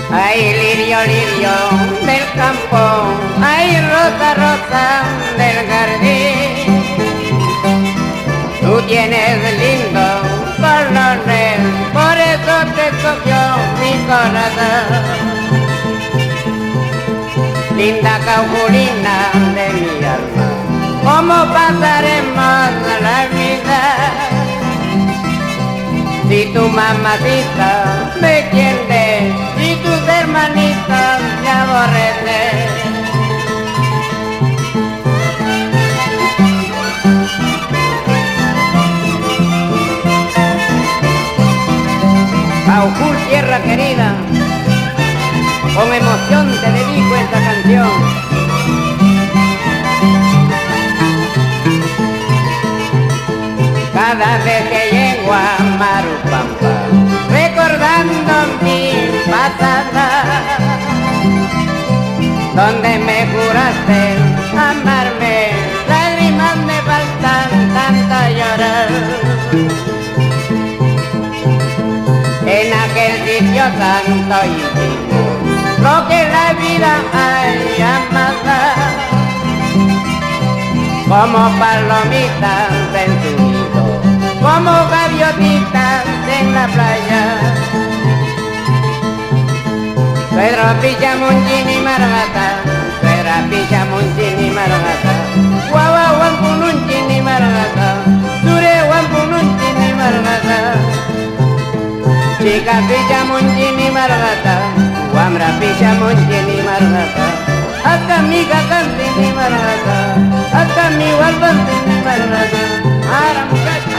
Ay, lirio, lirio del campo, ay, rosa, rosa del jardín. Tú tienes lindo colores, por eso te escogió mi corazón. Linda caujulina de mi alma, ¿cómo pasaremos la vida? Si tu mamacita me quiere y tus hermanitas me aborrecen. Caujul, tierra querida, con emoción te dedico esta canción. Cada vez que llego a Marupampa, recordando mi pasada, donde me juraste amarme, lágrimas me faltan tanto llorar. En aquel sitio santo y vivo, lo que la vida hay amada, como palomitas en su nido, como gaviotitas en la playa. Pedro Pichamunchini Margata, Pedro Pichamunchini Margata, Guava Wampununchini Margata, Sure Wampununchini Margata. Chica Pichamunchini Margata, Wamra Pichamunchini Margata, hasta mi Gacantini Margata, hasta mi Walbantini Margata. Ahora muchacha.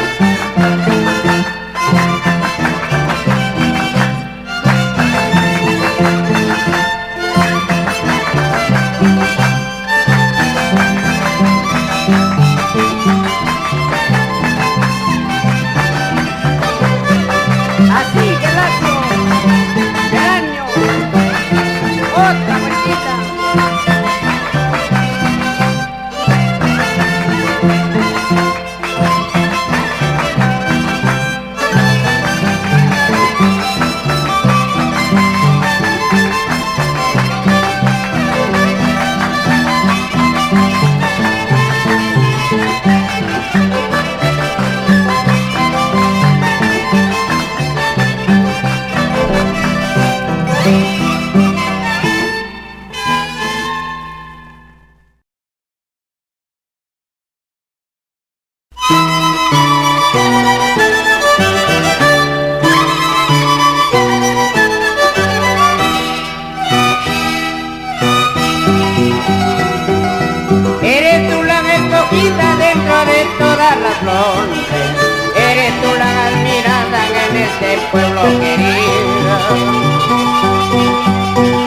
Así que lazo, del año, otra vueltita. Eres tú la escogida dentro de todas las flores, eres tú la admirada en este pueblo querido.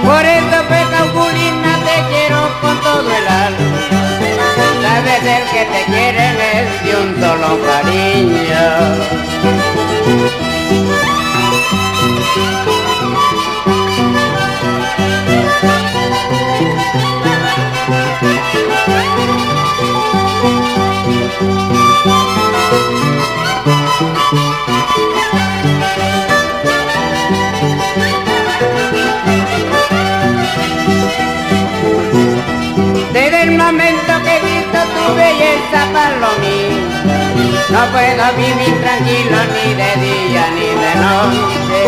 Por eso pues Caujulina te quiero con todo el alma, sabes el que te quiere es de un solo cariño. Desde el momento que he visto tu belleza, palomita, no puedo vivir tranquilo ni de día ni de noche.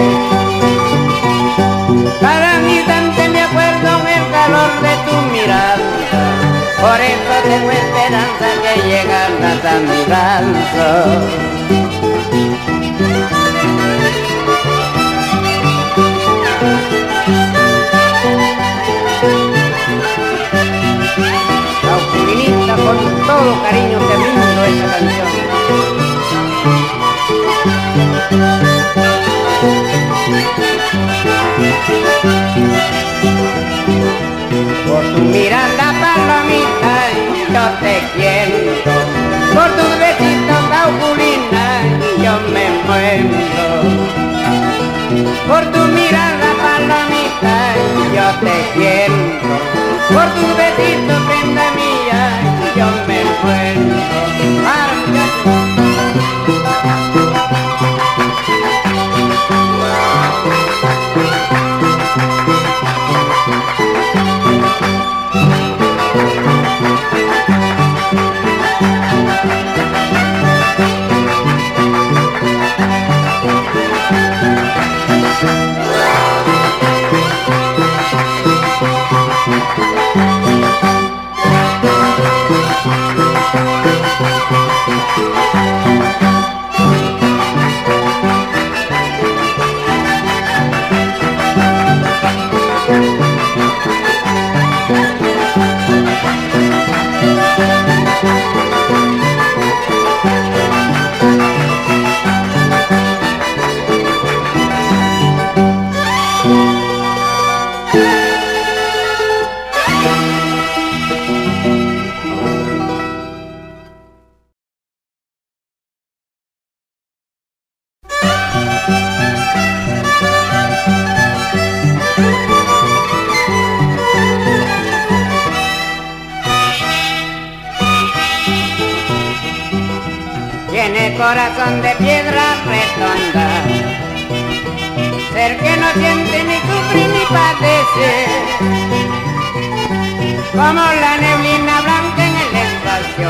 Cada instante me acuerdo en el calor de tu mirada, por eso tengo esperanza que llegarás a mi rancho. Caujulinita, con todo cariño te brindo esta canción. Por tu mirada, palomita, yo te quiero, por tus besitos, Caujulina, yo me muero. te siento, por tus besitos, prenda mía, yo me muero. Para muchachos. Tiene corazón de piedra redonda, ser que no siente ni sufre ni padece, como la neblina blanca en el espacio,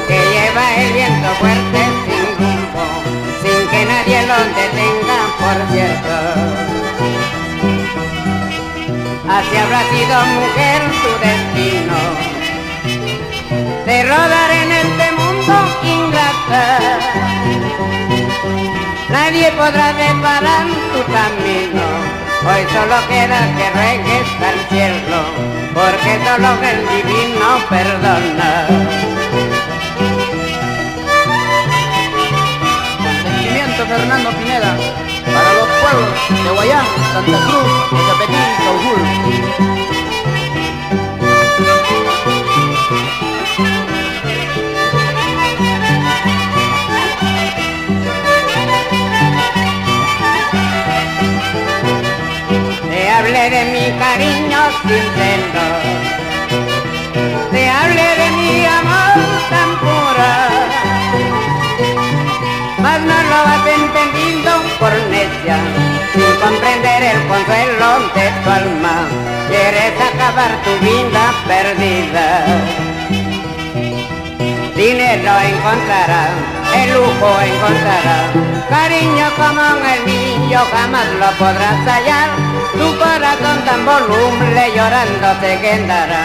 que lleva el viento fuerte sin rumbo, sin que nadie lo detenga, por cierto. Así habrá sido, mujer, tu destino, de rodar en este mundo ingrata. Nadie podrá deparar tu camino, hoy solo queda que ruegues al cielo, porque solo el divino perdona. Con sentimiento, Fernando Pineda, para los pueblos de Guayán, Santa Cruz, Chapetí, Caujul. Te hablé de mi cariño sincero, te hablé de mi amor tan puro, mas no lo has entendido por necia, sin comprender el consuelo de tu alma, quieres acabar tu vida perdida. Dinero encontrarás, el lujo encontrarás, cariño como el mío jamás lo podrás hallar, tu corazón tan voluble llorando te quedará.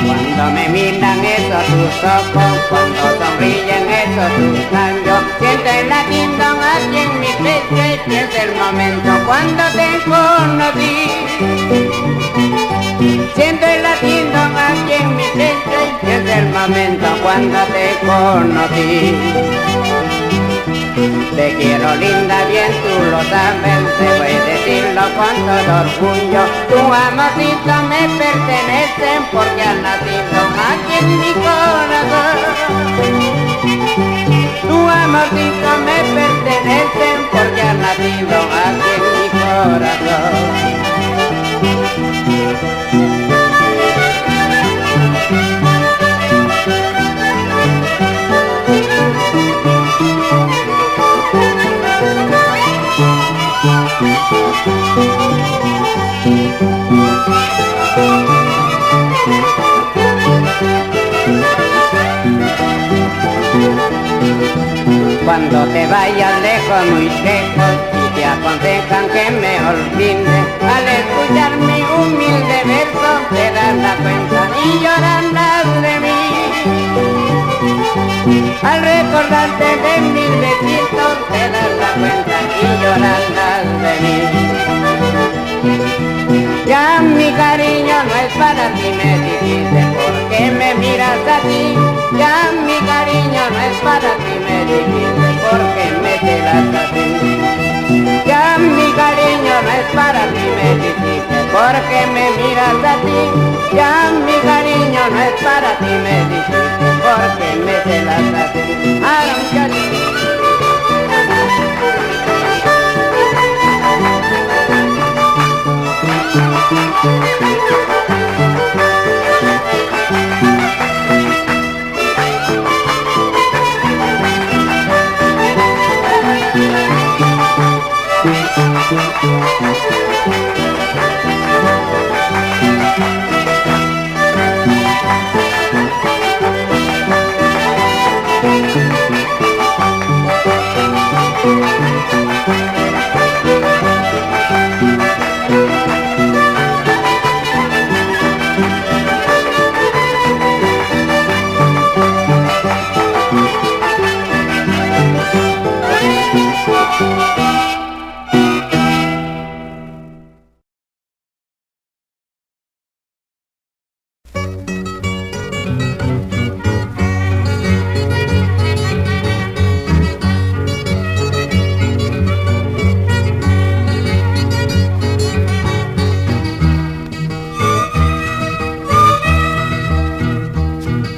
Cuando me miran esos tus ojos, cuando sonríen esos tus labios, siento el latido aquí en mi pecho y pienso el momento cuando te conocí. Siento el latido aquí en mi pecho y pienso el momento cuando te conocí. Te quiero linda, bien tú lo sabes, te voy a decirlo con todo orgullo. Tu amorcito me pertenece porque has nacido aquí en mi corazón. Tu amorcito me pertenece porque has nacido aquí en mi corazón. Cuando te vayas lejos, muy lejos, y te aconsejan que me olvide, al escuchar mi humilde verso, te das la cuenta y llorarás de mí. Al recordarte de mis besitos, te das la cuenta y llorarás de mí. Ya mi cariño no es para ti, me dijiste, ¿por qué me miras así? Ya mi cariño no es para ti, me dijiste, ¿por qué me celas así? Ya mi cariño no es para ti, me dijiste, ¿por qué me miras así? Ya mi cariño no es para ti, me dijiste, ¿por qué me celas así?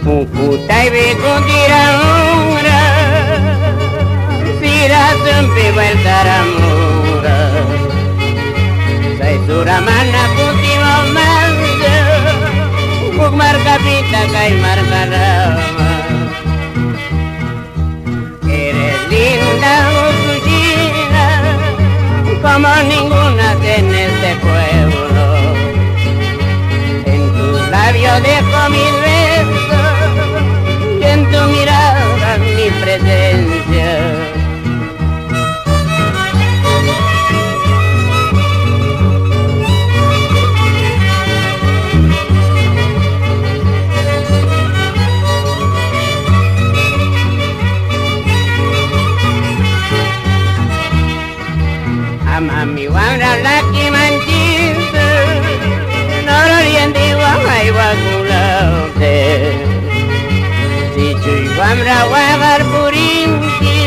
Pukutai kutiramura, siratumpi weltaramura, sai suramana kutimo manda, kukmar kapita kai margarama. Eres linda, Usushina, como ninguna en este pueblo. En tus labios dejo mis besos, y en tu mirada mi presencia. Amami wangra laki manchita, nororienti wangai wakulaute. Si chui wamra wagar purinki,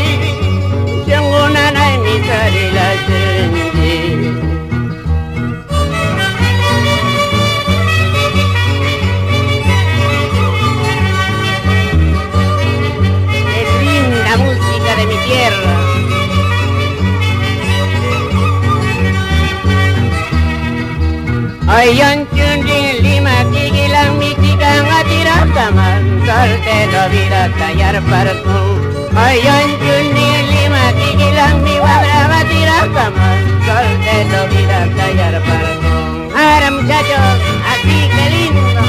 sianguna nai misari la senji. Es linda música de mi tierra. Ayan chundi lima kigilang mitikang atirakaman, salte lo vida tallar parco. Ayan chundi lima kigilang miwabra atirakaman, salte lo vida tallar parco. Ahora muchachos, así que lindo.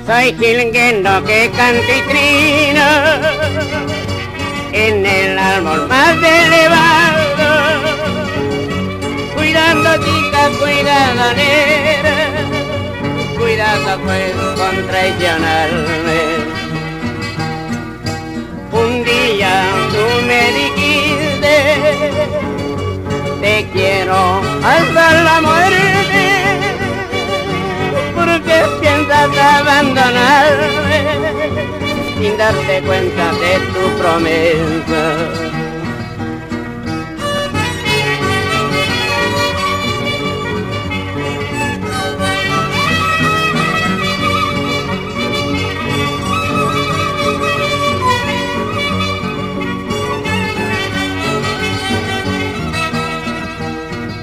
Soy jilguero que canta y trina en el árbol más elevado, cuidando chica, cuidado nera, cuidado pues con traicionarme. Un día tú me dijiste, te quiero hasta la muerte, porque piensas abandonarme sin darte cuenta de tu promesa.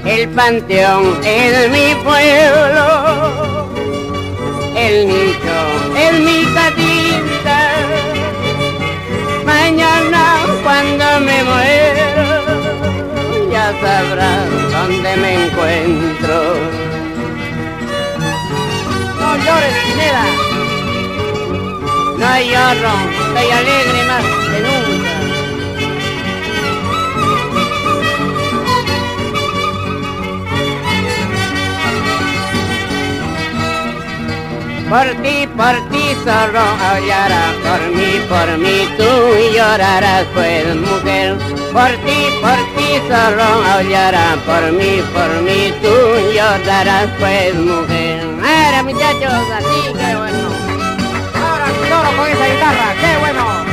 El panteón es mi pueblo, el nicho es mi casita. Mañana cuando me muero ya sabrás dónde me encuentro. No llores, Pineda. No lloro, estoy alegre más que nunca. Por ti solo aullará, por mí tú llorarás pues mujer. Por ti solo aullará, por mí tú llorarás pues mujer. Ahora muchachos, así, qué bueno. Ahora lloro con esa guitarra, qué bueno.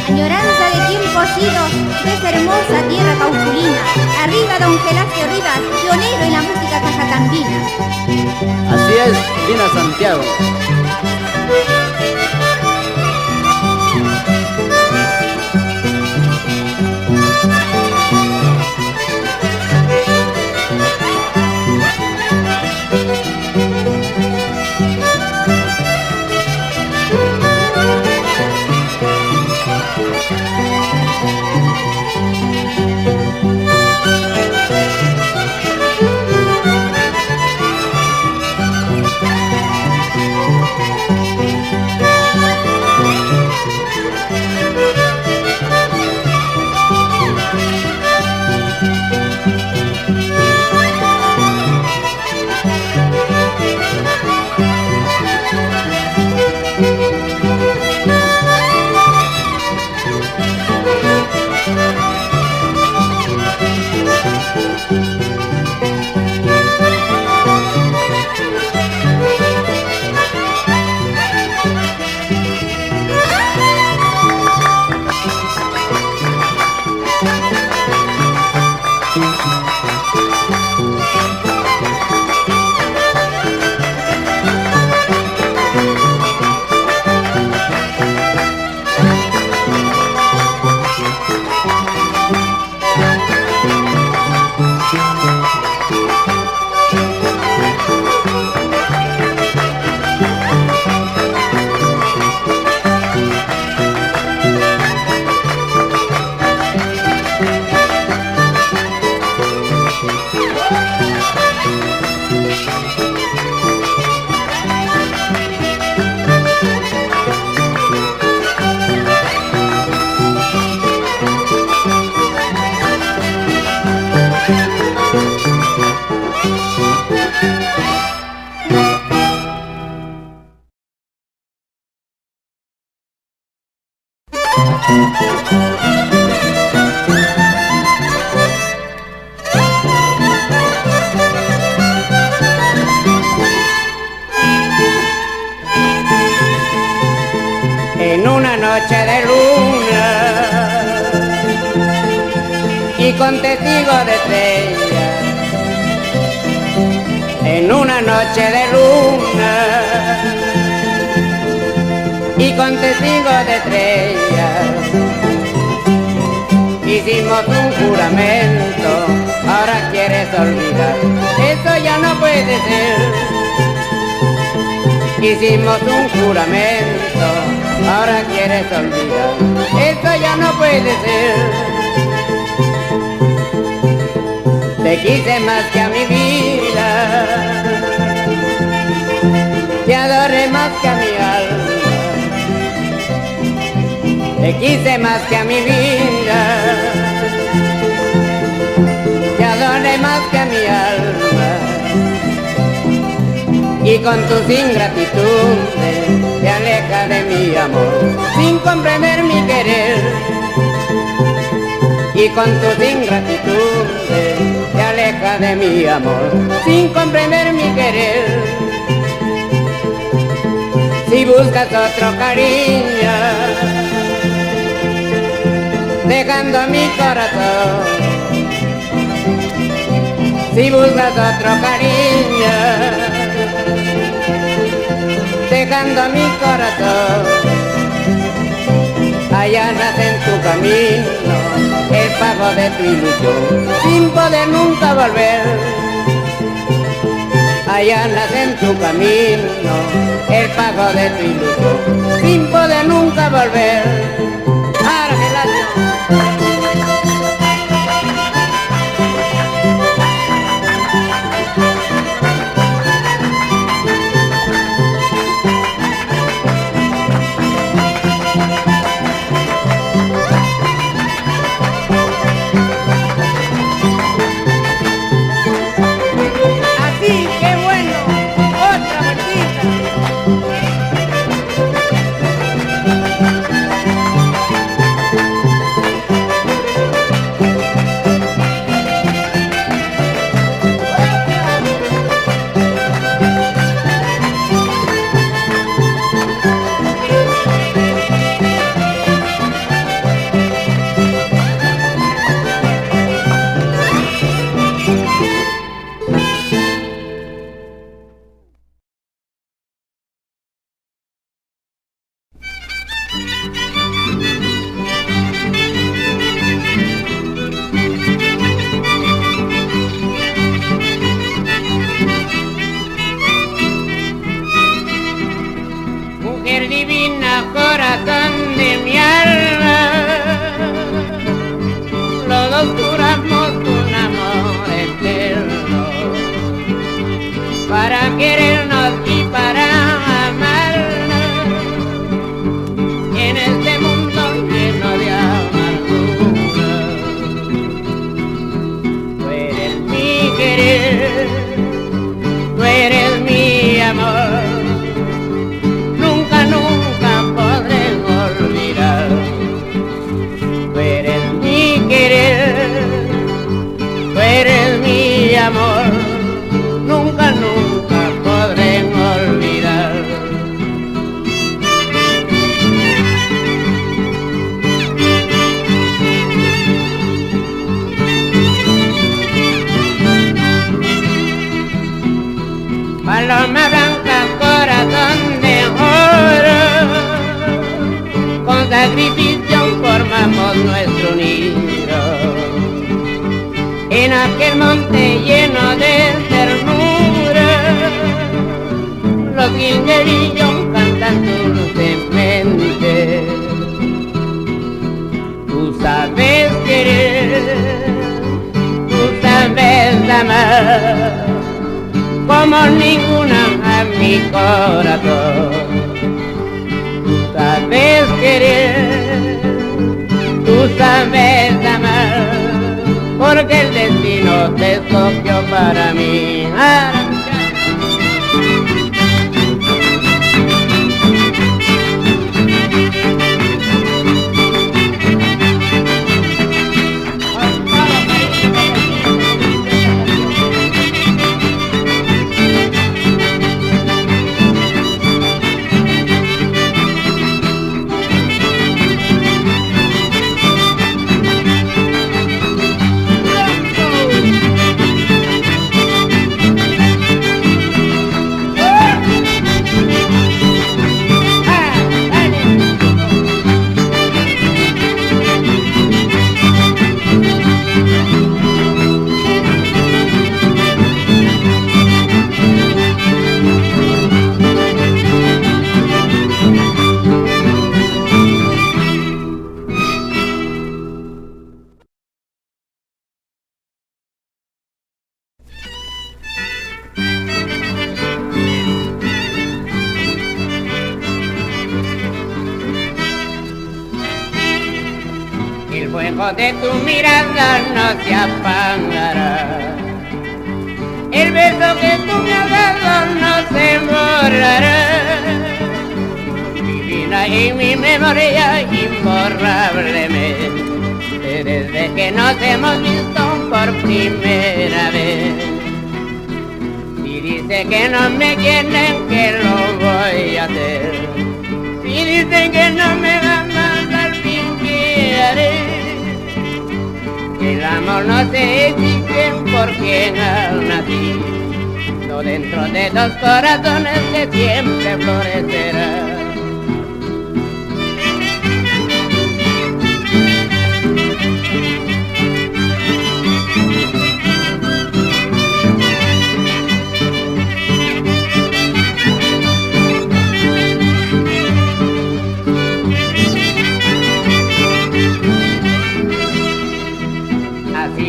Añoranza de tiempos idos de esa hermosa tierra cauculina. Arriba don Gelasio Rivas, pionero en la música cajacambina. Así es, Lina Santiago. En una noche de luna y con testigos de estrellas, en una noche de luna y con testigos de estrellas, hicimos un juramento, ahora quieres olvidar, eso ya no puede ser. Hicimos un juramento, ahora quieres olvidar, eso ya no puede ser. Te quise más que a mi vida, te adoré más que a mi alma. Te quise más que a mi vida, te adoré más que a mi alma. Y con tus ingratitudes te alejas de mi amor, sin comprender mi querer. Y con tus ingratitudes te alejas de mi amor, sin comprender mi querer. Si buscas otro cariño, dejando mi corazón. Si buscas otro cariño, dejando mi corazón, allanas en tu camino el pago de tu ilusión, sin poder nunca volver. Allanas en tu camino el pago de tu ilusión, sin poder nunca volver. Argelacio. Mujer divina, corazón de mi alma, los dos juramos un amor eterno, para querernos y para amarnos, en este mundo lleno de amargura. Tú eres mi querer, tú eres mi amor, nunca podré olvidar. Tú eres mi querer, tú eres mi amor, nunca podré olvidar. Paloma blanca, corazón de oro, con sacrificio formamos nuestro nido, en aquel monte lleno de ternura, los guinderillos cantan dulcemente. Tú sabes querer, tú sabes amar, como ninguna a mi corazón. Tú sabes querer, tú sabes amar, porque el destino te escogió para mí. fuego de tu mirada no se apagará. El beso que tú me has dado no se borrará. Divina en mi memoria imborrablemente, desde que nos hemos visto por primera vez. Si dice que no me quieren, que lo voy a hacer. Si dicen que no me aman, al fin que haré. El amor no se exige por quien ha nacido dentro de dos corazones que siempre florecerá.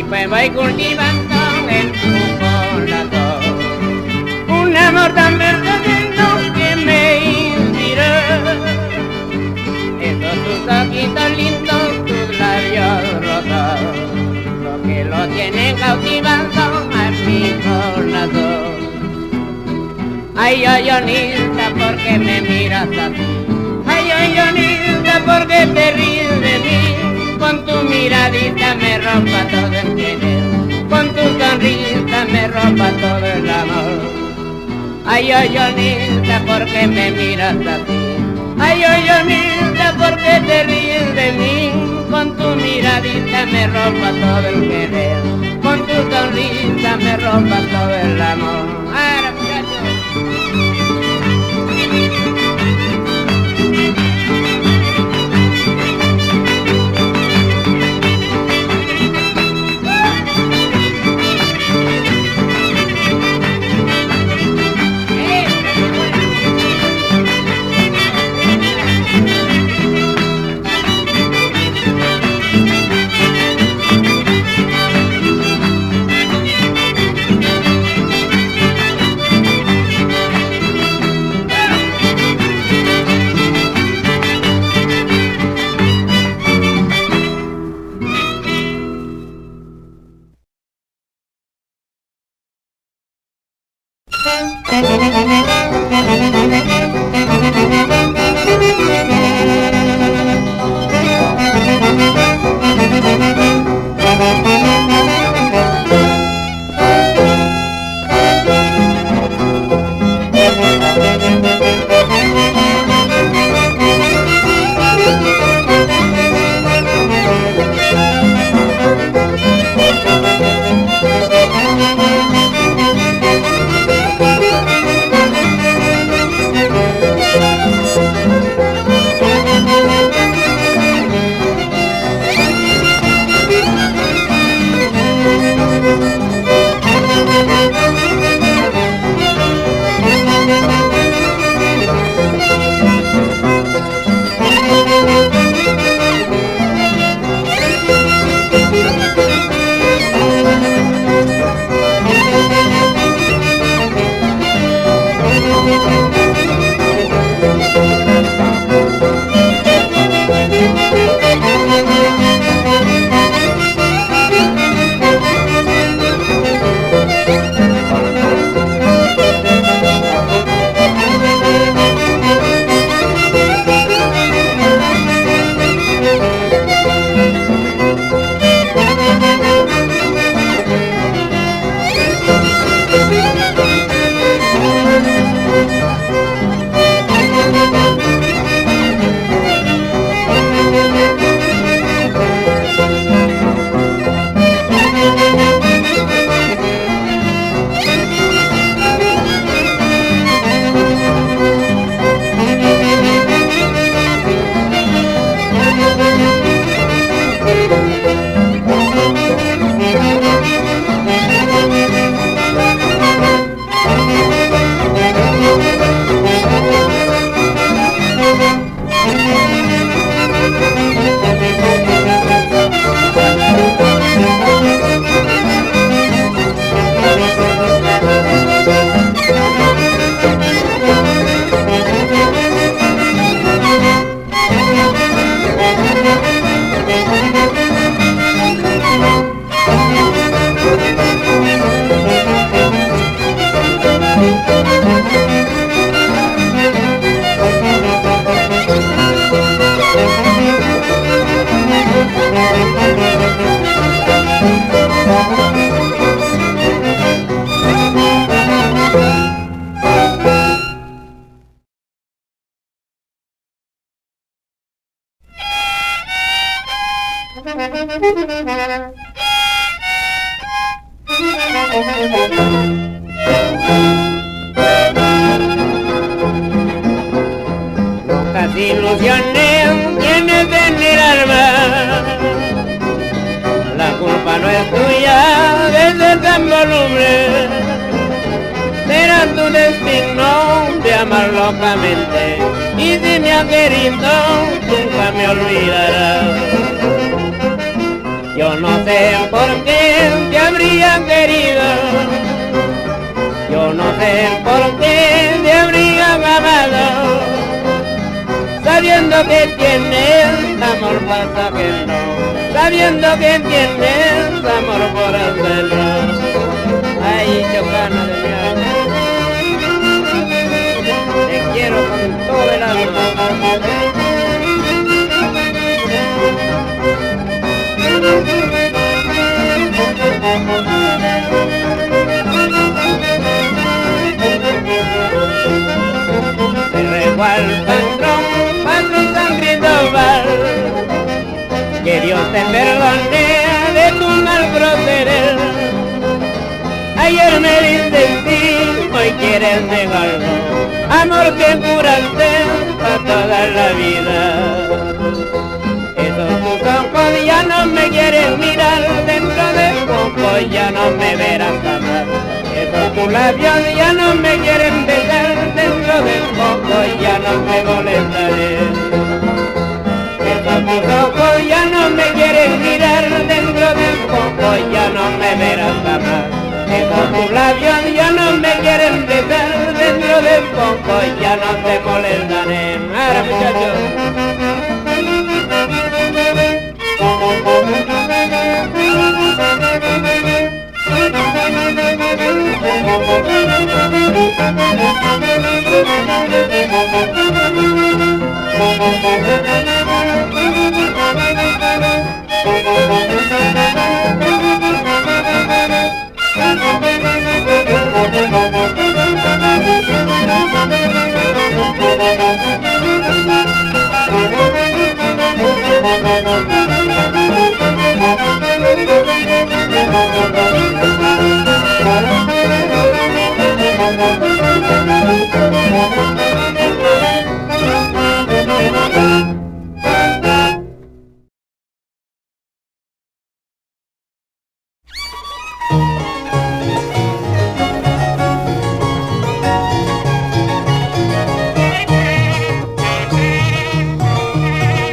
Pues voy cultivando en tu corazón un amor tan verdadero que me inspiró. Esos tus ojitos lindos, tus labios rosados, lo que lo tienen cautivando a mi corazón. Ay, Jonita, ¿por qué me miras así? Ay, Jonita, ¿por qué te ríes de mí? Con tu miradita me rompa todo el querer, con tu sonrisa me rompa todo el amor. Ay, Jonita, ¿por qué me miras así? Ay, Jonita, ¿por qué te ríes de mí? Con tu miradita me rompa todo el querer, con tu sonrisa me rompa todo el amor. ¡Ahora, muchachos! ilusiones tienes en el alma. La culpa no es tuya desde tan voluble. Será tu destino de amar locamente, y si me ha querido nunca me olvidarás. Yo no sé por qué te habría querido, yo no sé por qué te habría amado, sabiendo que tienes amor pasajero, sabiendo que tienes amor por hacerlo. Ay, Chocana de mi alma, te quiero con todo el alma. Te ruego al patrón San Cristóbal, que Dios te perdone de tu mal proceder. Ayer me diste sí, hoy quieres negarlo, amor que curaste para toda la vida. Esos tus ojos ya no me quieren mirar, dentro de poco ya no me verás jamás. Esos tus labios ya no me quieren besar, dentro de poco ya no me molestaré. Esos tus ojos ya no me quieren mirar, dentro de poco ya no me verás jamás. Esos tus labios ya no me quieren besar, dentro de poco ya no te molestaré. Ahora, muchachos.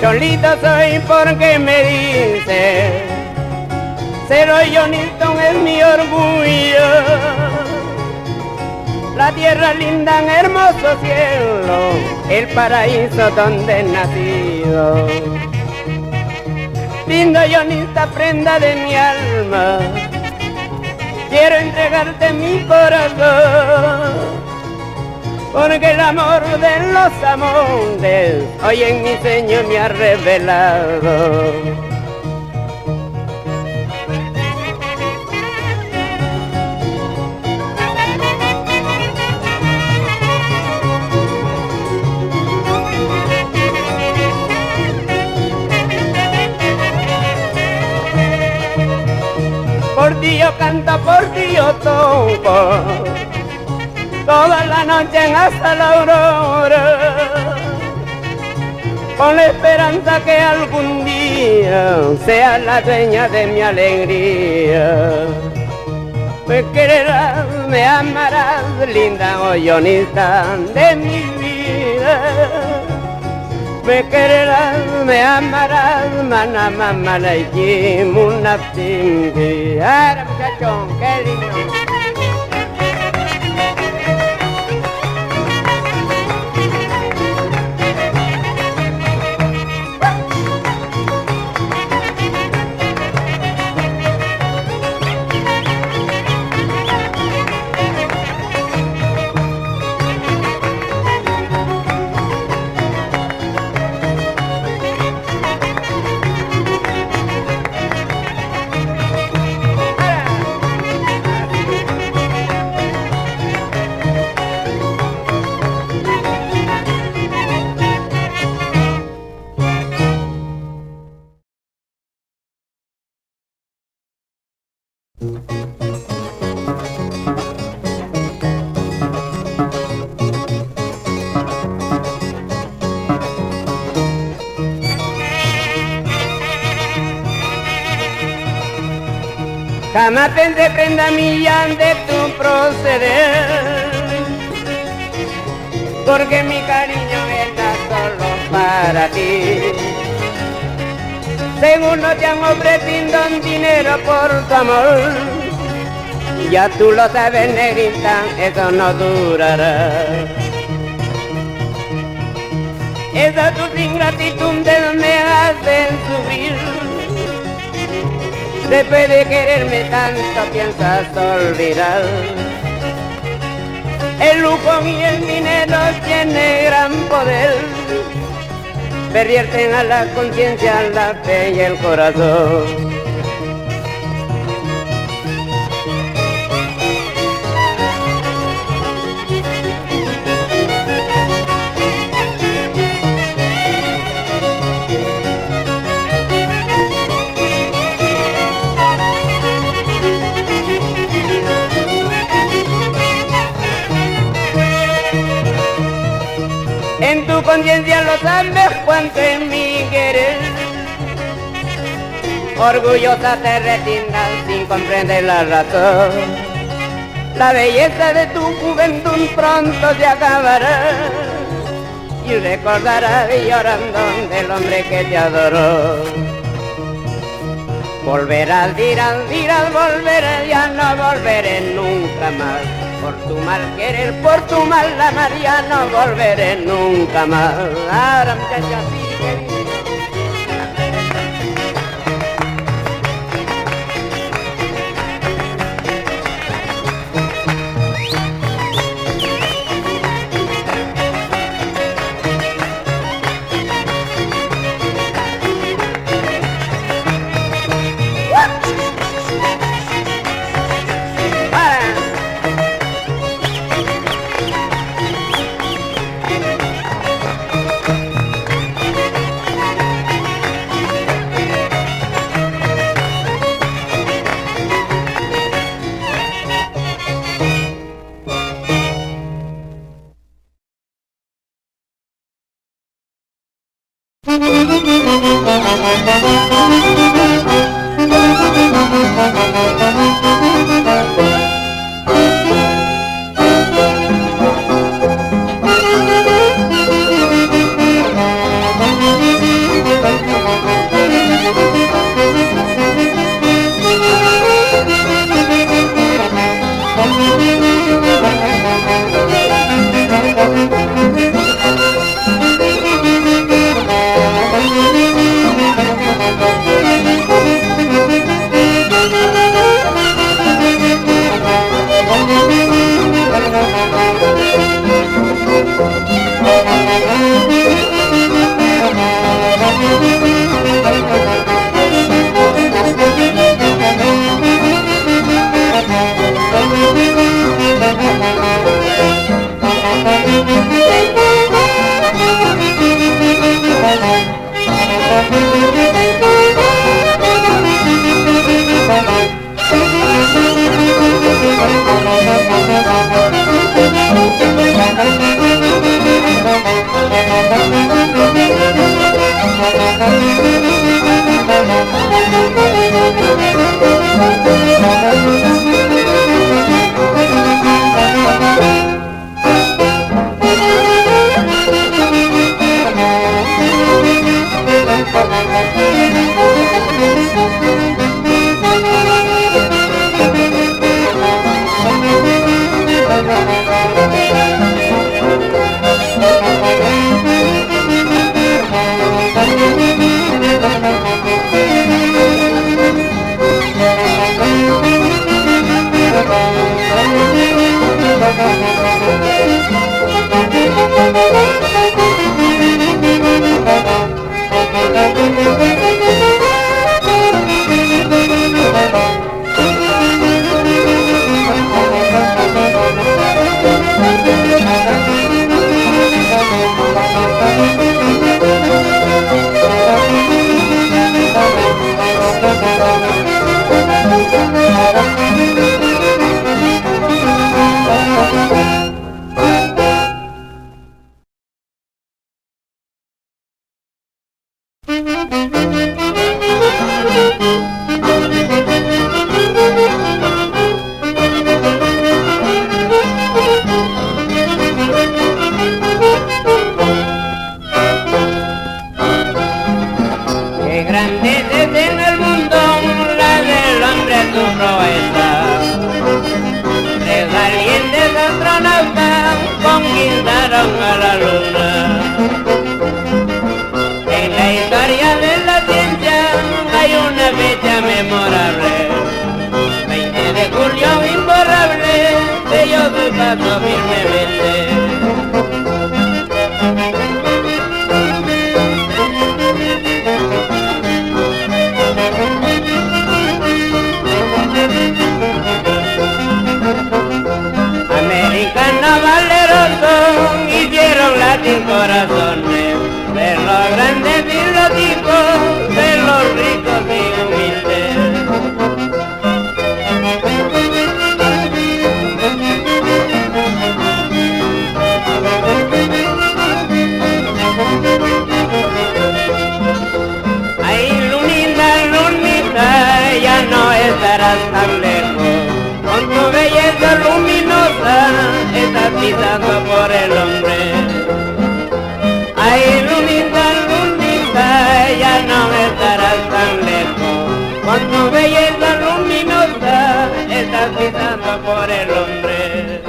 Solito soy porque me dice, ser Johnnyton es mi orgullo. La tierra linda en hermoso cielo, el paraíso donde he nacido. Lindo Johnnyta, prenda de mi alma, quiero entregarte mi corazón. Porque el amor de los amores hoy en mi sueño me ha revelado. Por ti yo canto, por ti yo toco, toda la noche hasta la aurora, con la esperanza que algún día seas la dueña de mi alegría. Me quererás, me amarás, linda Johnnyta de mi vida. Me quererás, me amarás, mana mamá la una timbi. Ahora muchachón, qué lindo. Jamás pensé, prenda mía, de tu proceder, porque mi cariño está solo para ti. Según no te han ofrecido un dinero por tu amor, ya tú lo sabes, negrita, eso no durará. Esa tus ingratitudes me hacen sufrir. Después de quererme tanto piensas olvidar. El lujo y el dinero tienen gran poder, pervierten a la conciencia, la fe y el corazón. En tu conciencia lo sabes cuánto es mi querer. Orgullosa te resignas sin comprender la razón. La belleza de tu juventud pronto se acabará y recordarás llorando del hombre que te adoró. Volverás, dirás, volverás, ya no volveré nunca más. Por tu mal querer, por tu mal amar, ya no volveré nunca más. Ahora muchacha, sí que dice. llevaron a la luna. En la historia de la ciencia hay una fecha memorable, 20 de julio imborrable, de yo doy paso firmemente. Americanos valerosos hicieron latir corazones de los grandes y los chicos, de los ricos y humildes. Ay, lunita, lunita, ya no estarás tan lejos. Con tu belleza luminosa estás pisando por el hombre. Ay, lunita, lunita, ya no estarás tan lejos. Con tu belleza luminosa estás pisando por el hombre.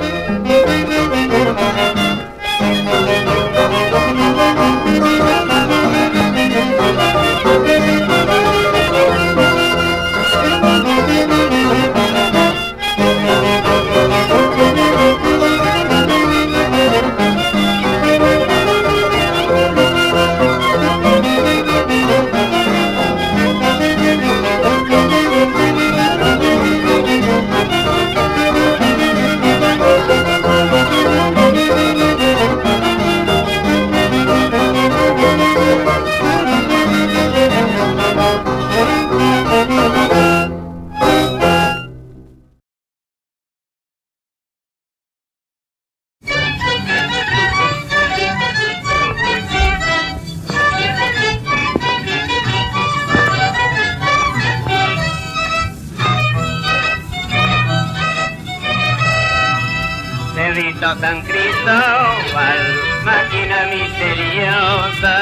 San Cristóbal, máquina misteriosa,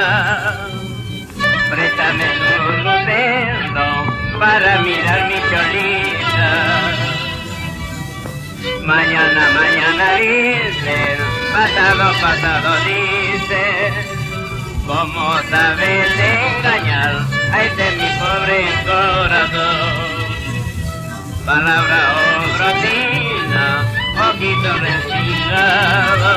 préstame tu lucero para mirar mi cholita. Mañana, mañana dice, pasado, pasado dice, ¿cómo sabes engañar a este mi pobre corazón? Palabra o brotina, ojito respingado,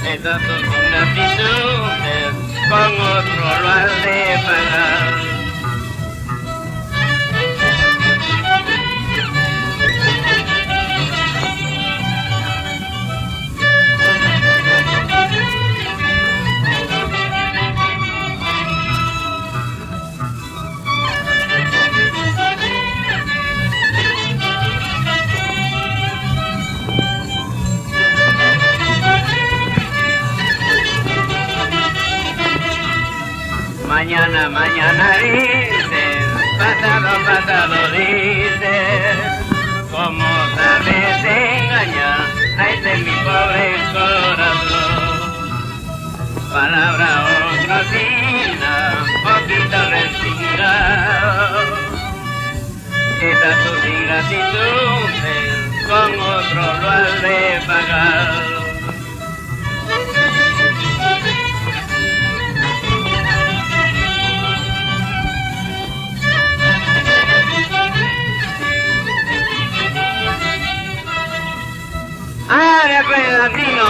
esas tus inaptitudes con otro lo has de pagar. Mañana, mañana dices, pasado, pasado dices, ¿cómo sabes engañar a este mi pobre corazón? Palabra o grosina, poquito respingado, esas tus ingratitudes con otro lo has de pagar. ¡Ah, de pedacino!